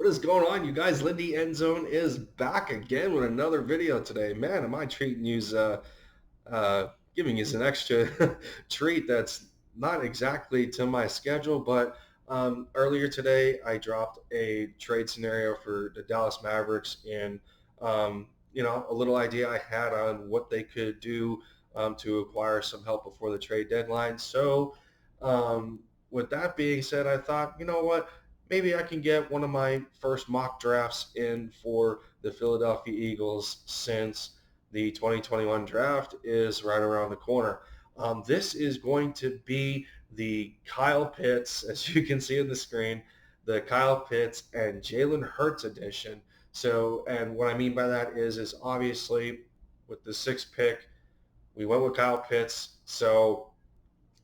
is going on, you guys? Lindy Endzone is back again with another video today. Man, am I treating you giving you an extra treat that's not exactly to my schedule, but earlier today I dropped a trade scenario for the Dallas Mavericks and a little idea I had on what they could do to acquire some help before the trade deadline. So with that being said, I thought, you know what? Maybe I can get one of my first mock drafts in for the Philadelphia Eagles since the 2021 draft is right around the corner. This is going to be the Kyle Pitts, as you can see on the screen, the Kyle Pitts and Jalen Hurts edition. So, and what I mean by that is obviously with the sixth pick, we went with Kyle Pitts. So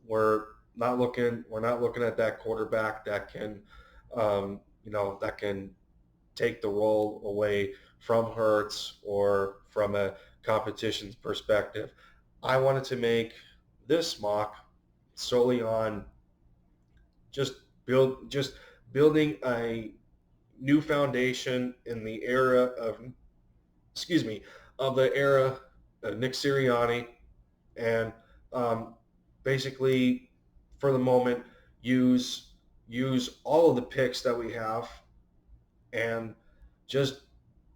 we're not looking at that quarterback that can, that can take the role away from Hurts or from a competition's perspective. I wanted to make this mock solely on just building a new foundation in the era of excuse me of the era of Nick Sirianni and um, basically for the moment use use all of the picks that we have and just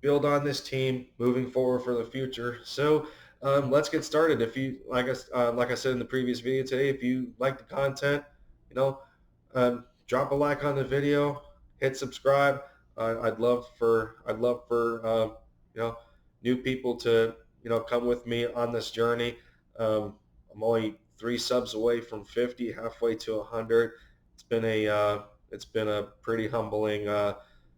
build on this team moving forward for the future. So let's get started. If you like I said in the previous video today, if you like the content, you know, drop a like on the video, hit subscribe. I'd love for you know new people to come with me on this journey. I'm only 3 subs away from 50, halfway to 100. It's been a pretty humbling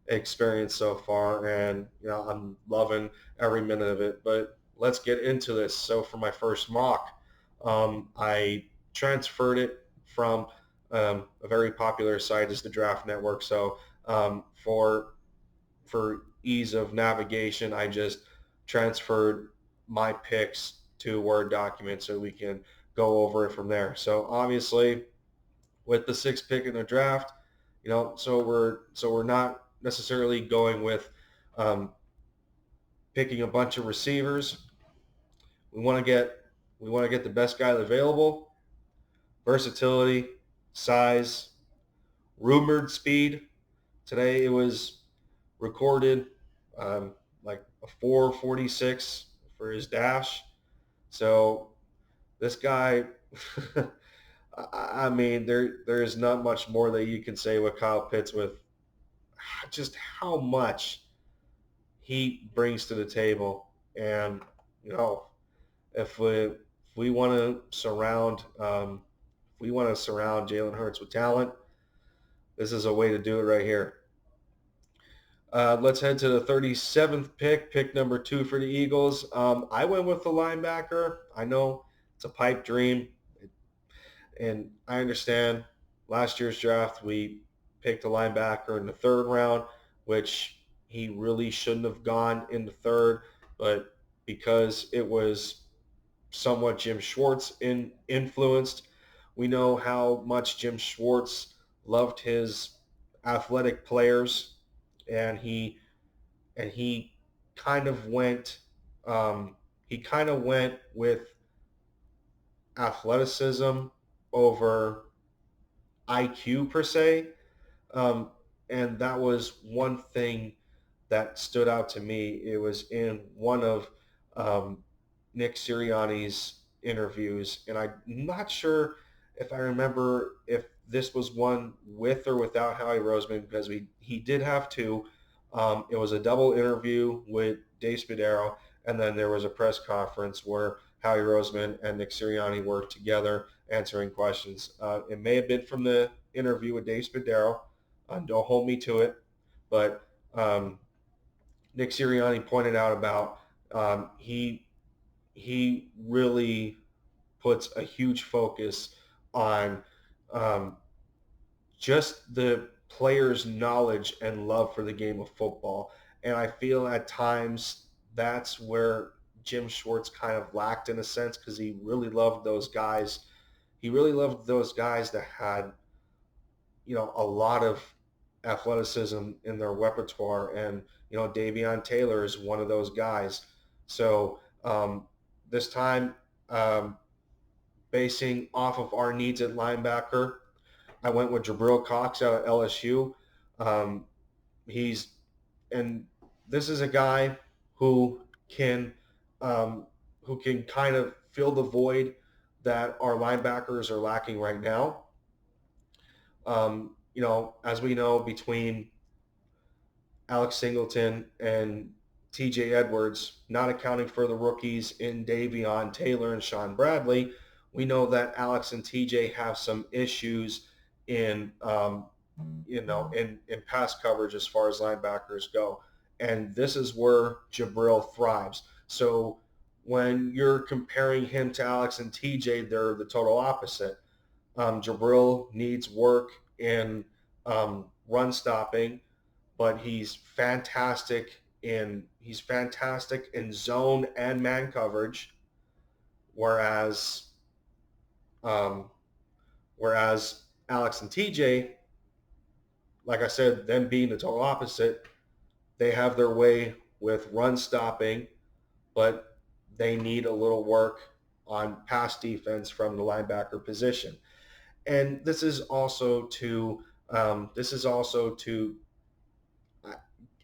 experience so far, and I'm loving every minute of it. But let's get into this. So for my first mock, I transferred it from a very popular site is the Draft Network. So for ease of navigation, I just transferred my picks to a Word document so we can go over it from there. So obviously, with the sixth pick in the draft, so we're not necessarily going with um, picking a bunch of receivers. We want to get the best guy available, versatility, size, rumored speed. Today it was recorded like a 4:46 for his dash. So this guy, I mean, there is not much more that you can say with Kyle Pitts with just how much he brings to the table. And you know, if we want to surround Jalen Hurts with talent, this is a way to do it right here. Let's head to the 37th pick number 2 for the Eagles. I went with the linebacker. I know it's a pipe dream, and I understand last year's draft we picked a linebacker in the third round, which he really shouldn't have gone in the third, but because it was somewhat Jim Schwartz influenced, we know how much Jim Schwartz loved his athletic players, and he kind of went um, he kind of went with athleticism over IQ per se, um, and that was one thing that stood out to me. It was in one of um, Nick Sirianni's interviews, and I'm not sure if I remember if this was one with or without Howie Roseman because he did have two. It was a double interview with Dave Spadaro, and then there was a press conference where Howie Roseman and Nick Sirianni worked together answering questions. It may have been from the interview with Dave Spadaro. Don't hold me to it, but um, Nick Sirianni pointed out about he really puts a huge focus on um, just the players' knowledge and love for the game of football. And I feel at times that's where Jim Schwartz kind of lacked in a sense because he really loved those guys. He really loved those guys that had, a lot of athleticism in their repertoire, and Davion Taylor is one of those guys. So this time, um, basing off of our needs at linebacker, I went with Jabril Cox out of LSU. Um, he's and this is a guy who can um, who can kind of fill the void that our linebackers are lacking right now. As we know, between Alex Singleton and TJ Edwards, not accounting for the rookies in Davion Taylor and Sean Bradley, we know that Alex and TJ have some issues in in pass coverage as far as linebackers go. And this is where Jabril thrives. So when you're comparing him to Alex and TJ, they're the total opposite. Jabril needs work in run stopping, but he's fantastic in zone and man coverage, whereas um, whereas Alex and TJ, like I said, them being the total opposite, they have their way with run stopping, but they need a little work on pass defense from the linebacker position. And this is also to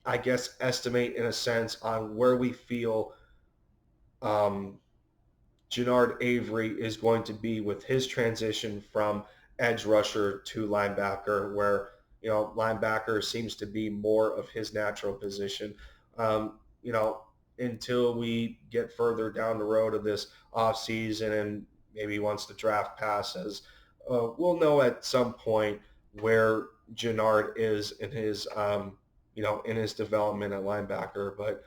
I guess estimate in a sense on where we feel um, Jannard Avery is going to be with his transition from edge rusher to linebacker, where linebacker seems to be more of his natural position. Um, you know, until we get further down the road of this offseason and maybe once the draft passes, we'll know at some point where Jannard is in his in his development at linebacker. But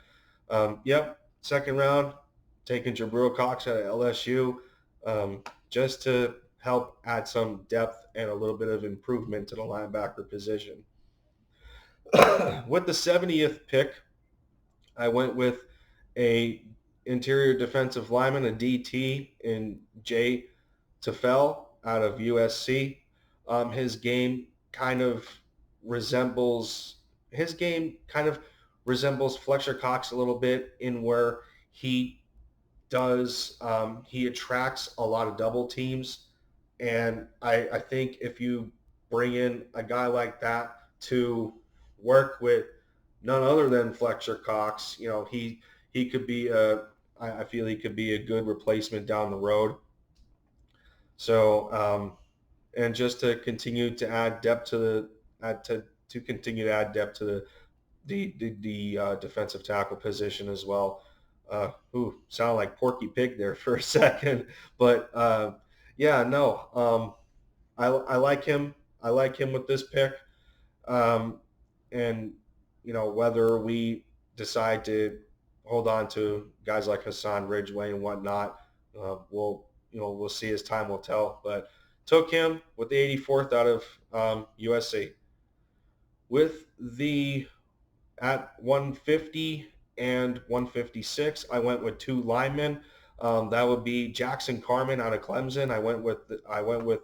yep, second round, taking Jabril Cox out of LSU, just to help add some depth and a little bit of improvement to the linebacker position. With the 70th pick, I went with a interior defensive lineman, a DT, in Jay Tafel out of USC. His game kind of resembles his game kind of resembles Fletcher Cox a little bit in where he he attracts a lot of double teams, and I think if you bring in a guy like that to work with none other than Fletcher Cox, he could be I feel he could be a good replacement down the road. So and just to continue to add depth to the add to continue to add depth to the defensive tackle position as well. Sound like Porky Pig there for a second, but yeah, no, I like him. I like him with this pick, um, and whether we decide to hold on to guys like Hassan Ridgeway and whatnot, we'll see as time will tell. But took him with the 84th out of USC with the at 150 and 156. I went with two linemen. That would be Jackson Carman out of Clemson. I went with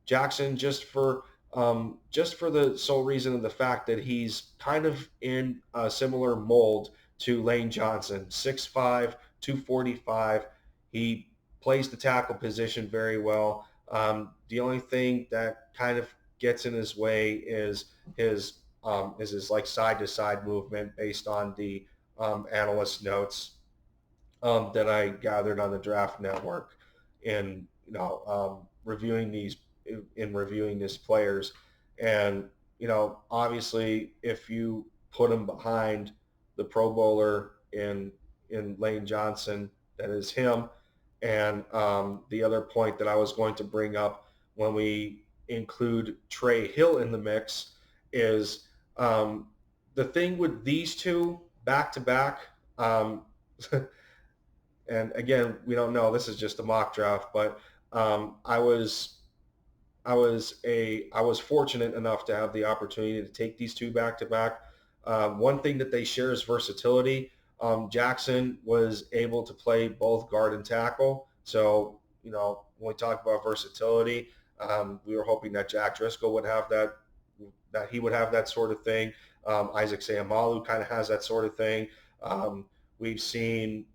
Jackson just for the sole reason of the fact that he's kind of in a similar mold to Lane Johnson, 6'5", 245. He plays the tackle position very well. The only thing that kind of gets in his way is his like side to side movement based on the analyst notes that I gathered on the Draft Network in reviewing these players, and obviously if you put him behind the Pro Bowler in Lane Johnson, that is him. And the other point that I was going to bring up when we include Trey Hill in the mix is um, the thing with these two back to back. And again, we don't know. This is just a mock draft, but I was fortunate enough to have the opportunity to take these two back to back. One thing that they share is versatility. Jackson was able to play both guard and tackle. So when we talk about versatility, we were hoping that Jack Driscoll would have that that he would have that sort of thing. Isaac Seumalo kind of has that sort of thing. We've seen,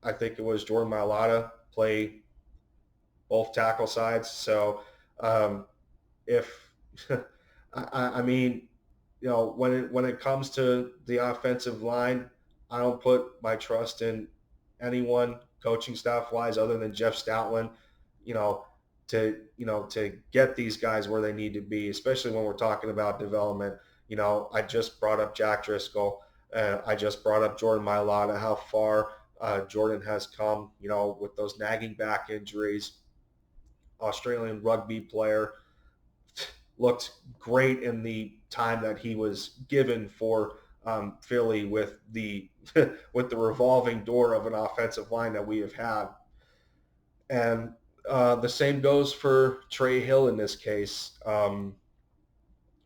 I think it was Jordan Mailata play both tackle sides. So if I mean, when it comes to the offensive line, I don't put my trust in anyone coaching staff wise other than Jeff Stoutland. You know, to get these guys where they need to be, especially when we're talking about development. I just brought up Jack Driscoll. I just brought up Jordan Mailata. How far Jordan has come. With those nagging back injuries. Australian rugby player, looked great in the time that he was given for Philly with the with the revolving door of an offensive line that we have had. And the same goes for Trey Hill in this case.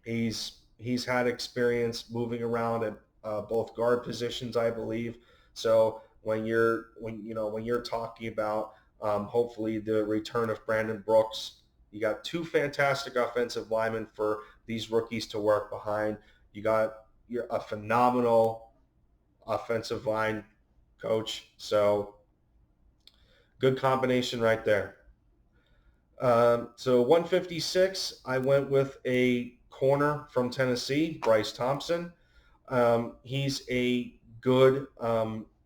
He's had experience moving around at both guard positions, I believe. So when you're talking about hopefully the return of Brandon Brooks, you got two fantastic offensive linemen for these rookies to work behind. You got a phenomenal offensive line coach. So good combination right there. So 156, I went with a corner from Tennessee, Bryce Thompson. He's a good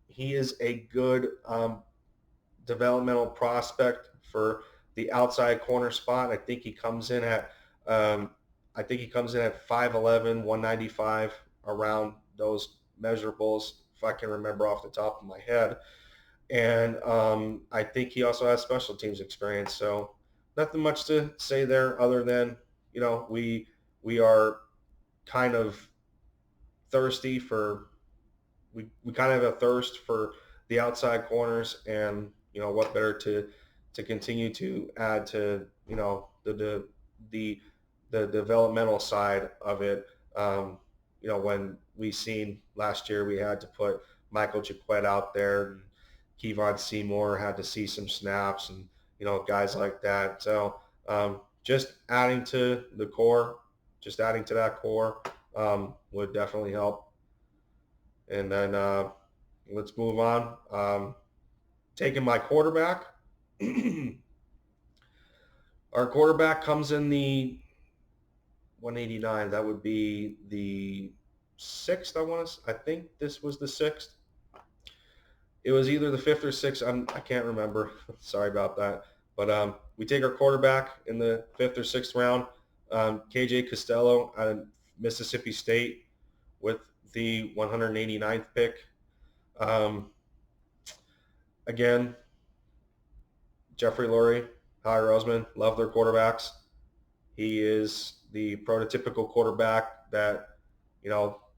he is a good developmental prospect for the outside corner spot. Um, I think he comes in at 5'11", 195, around those measurables, if I can remember off the top of my head. And I think he also has special teams experience. So nothing much to say there other than, we are kind of thirsty for we kind of have a thirst for the outside corners, and what better to continue to add to the the developmental side of it. When we seen last year, we had to put Michael Jaquette out there, and Kevon Seymour had to see some snaps, and guys like that. So just adding to the core, just adding to that core would definitely help. And then let's move on. Taking my quarterback. Our quarterback comes in the 189. That would be the sixth. I think this was the sixth. It was either the fifth or sixth. I can't remember. Sorry about that. But we take our quarterback in the fifth or sixth round. KJ Costello out of Mississippi State with the 189th pick. Um, Again, Jeffrey Lurie, Howie Roseman, love their quarterbacks. He is the prototypical quarterback that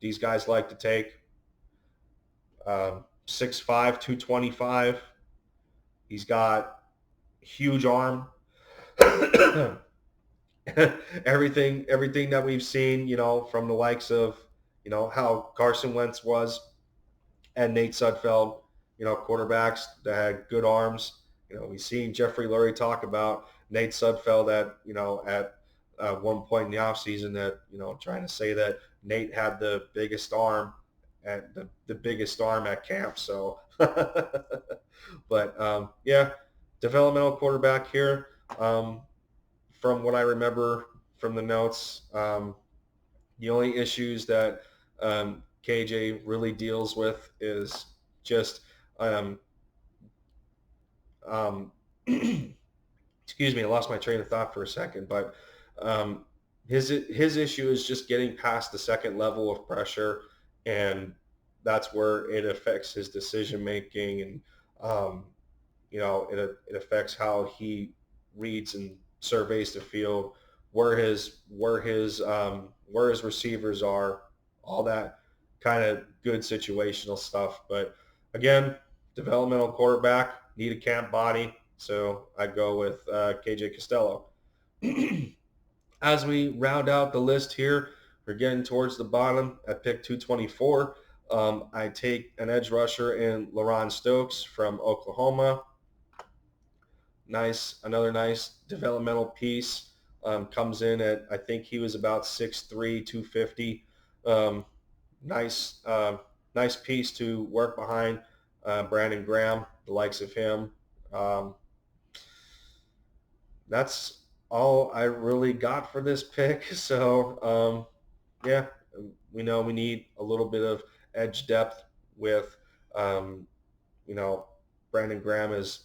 these guys like to take. 6'5", 225. He's got huge arm. everything that we've seen, from the likes of, how Carson Wentz was, and Nate Sudfeld, quarterbacks that had good arms. We've seen Jeffrey Lurie talk about Nate Sudfeld at one point in the offseason that, trying to say that Nate had the biggest arm at the biggest arm at camp. So, but yeah, developmental quarterback here. From what I remember from the notes, the only issues that KJ really deals with is just excuse me, I lost my train of thought for a second, but his issue is just getting past the second level of pressure, and that's where it affects his decision making, and it affects how he reads and surveys the field, where his receivers are, all that kind of good situational stuff. But again, developmental quarterback, need a camp body, so I'd go with KJ Costello. As we round out the list here, we're getting towards the bottom at pick 224. I take an edge rusher in LaRon Stokes from Oklahoma. Another nice developmental piece. Comes in at, I think he was about 6'3", 250. Um, nice, nice piece to work behind. Brandon Graham, the likes of him. Um, that's all I really got for this pick. So yeah, we know we need a little bit of edge depth with, um, you know, Brandon Graham is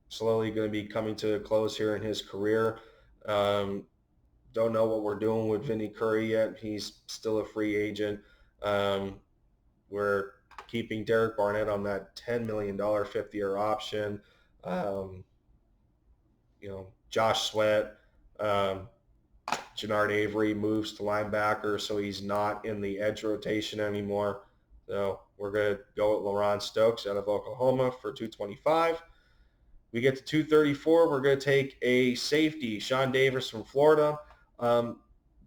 slowly going to be coming to a close here in his career. Um, don't know what we're doing with Vinny Curry yet. He's still a free agent. Um, we're keeping Derek Barnett on that $10 million fifth-year option. Um, Josh Sweat, um, Jannard Avery moves to linebacker, so he's not in the edge rotation anymore. So we're going to go with LaRon Stokes out of Oklahoma for 225. We get to 234. We're going to take a safety, Sean Davis from Florida. Um,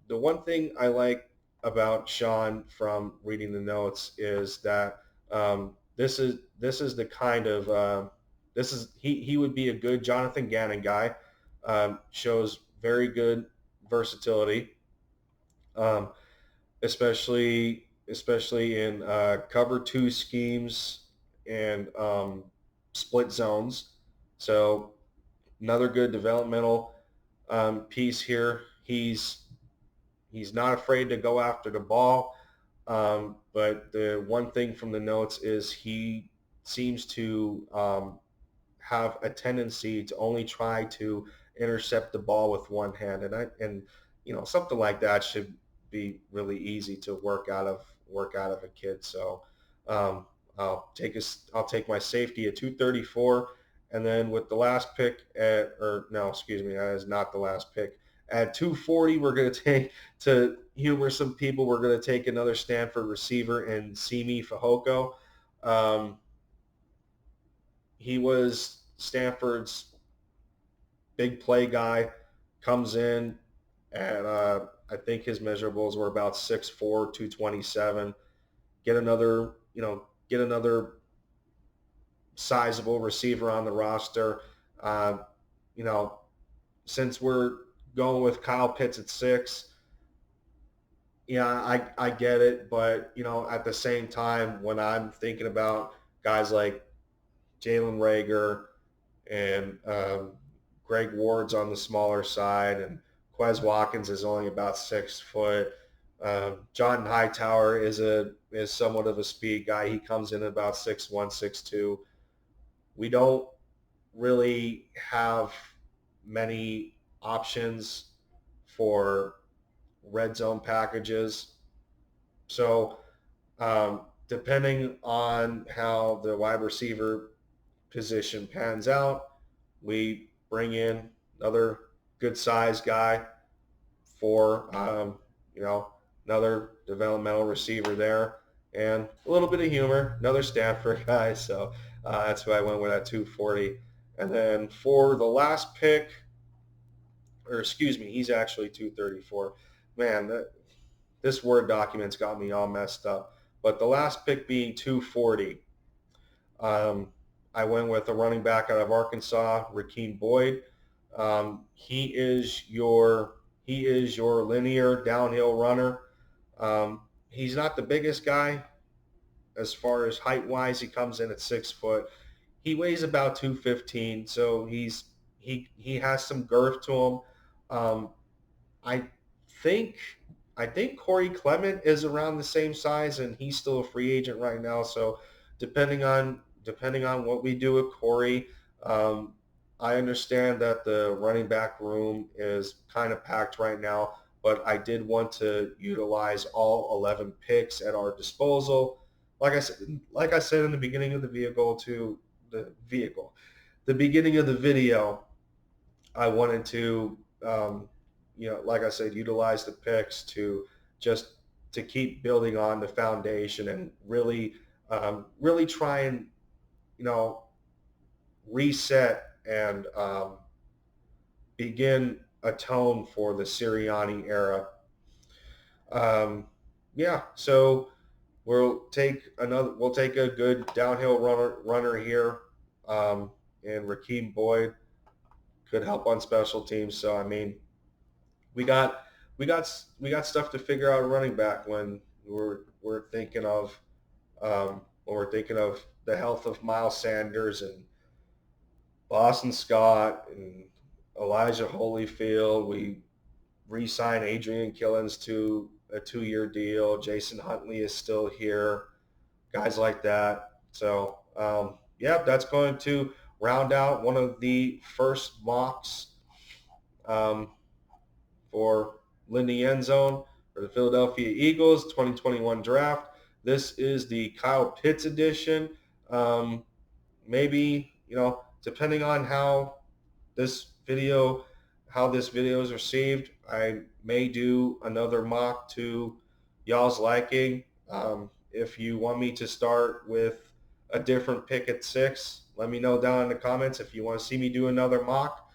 the one thing I like about Sean from reading the notes is that this is the kind of this is he would be a good Jonathan Gannon guy. Shows very good versatility, um, especially in cover two schemes and split zones. So another good developmental piece here. He's not afraid to go after the ball, but the one thing from the notes is he seems to have a tendency to only try to intercept the ball with one hand, and something like that should be really easy to work out of a kid. So um, I'll take my safety at 234, and then with the last pick or no, excuse me, that is not the last pick. At 240, we're going to take, to humor some people, we're going to take another Stanford receiver in Simi Fehoko. Um, he was Stanford's big play guy, comes in and I think his measurables were about 6'4", 227. Get another sizable receiver on the roster. Uh, you know, since we're going with Kyle Pitts at 6, yeah, I get it, but at the same time, when I'm thinking about guys like Jalen Rager and Greg Ward's on the smaller side, and Quez Watkins is only about 6 foot. John Hightower is somewhat of a speed guy. He comes in at about 6'1", 6'2". We don't really have many options for red zone packages. So depending on how the wide receiver position pans out, we bring in another good size guy for another developmental receiver there, and a little bit of humor, another Stanford guy. So that's who I went with at 240. And then for the last pick, or excuse me, he's actually 234. Man, this Word document's got me all messed up. But the last pick being 240, I went with a running back out of Arkansas, Rakeem Boyd. He is your linear downhill runner. He's not the biggest guy as far as height wise. He comes in at 6 foot. He weighs about 215, so he has some girth to him. Um, I think I think Corey Clement is around the same size, and he's still a free agent right now. So depending on what we do with Corey, um, I understand that the running back room is kind of packed right now, but I did want to utilize all 11 picks at our disposal. Like I said in the beginning of the beginning of the video, I wanted to, like I said, utilize the picks to just to keep building on the foundation and really try and you know reset and begin a tone for the Sirianni era. Um, yeah, so we'll take a good downhill runner here, and Rakeem Boyd could help on special teams. So I mean, we got we got stuff to figure out running back when we're thinking of when we're thinking of the health of Miles Sanders and Boston Scott and Elijah Holyfield. We re-signed Adrian Killens to a 2-year deal. Jason Huntley is still here. Guys like that. So yeah, that's going to round out one of the first mocks um, for Lindy End Zone for the Philadelphia Eagles 2021 draft. This is the Kyle Pitts edition. Um, Maybe, depending on this video, how this video is received, I may do another mock to y'all's liking. If you want me to start with a different pick at 6, let me know down in the comments if you want to see me do another mock.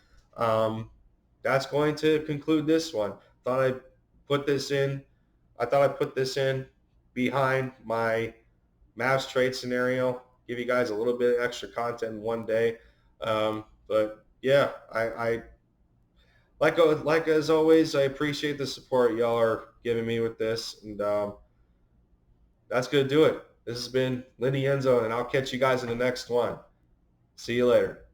That's going to conclude this one. Thought I'd put this in. I thought I'd put this in behind my Mavs trade scenario. Give you guys a little bit of extra content in one day. But yeah, I like as always. I appreciate the support y'all are giving me with this, and that's gonna do it. This has been Lindy Enzo, and I'll catch you guys in the next one. See you later.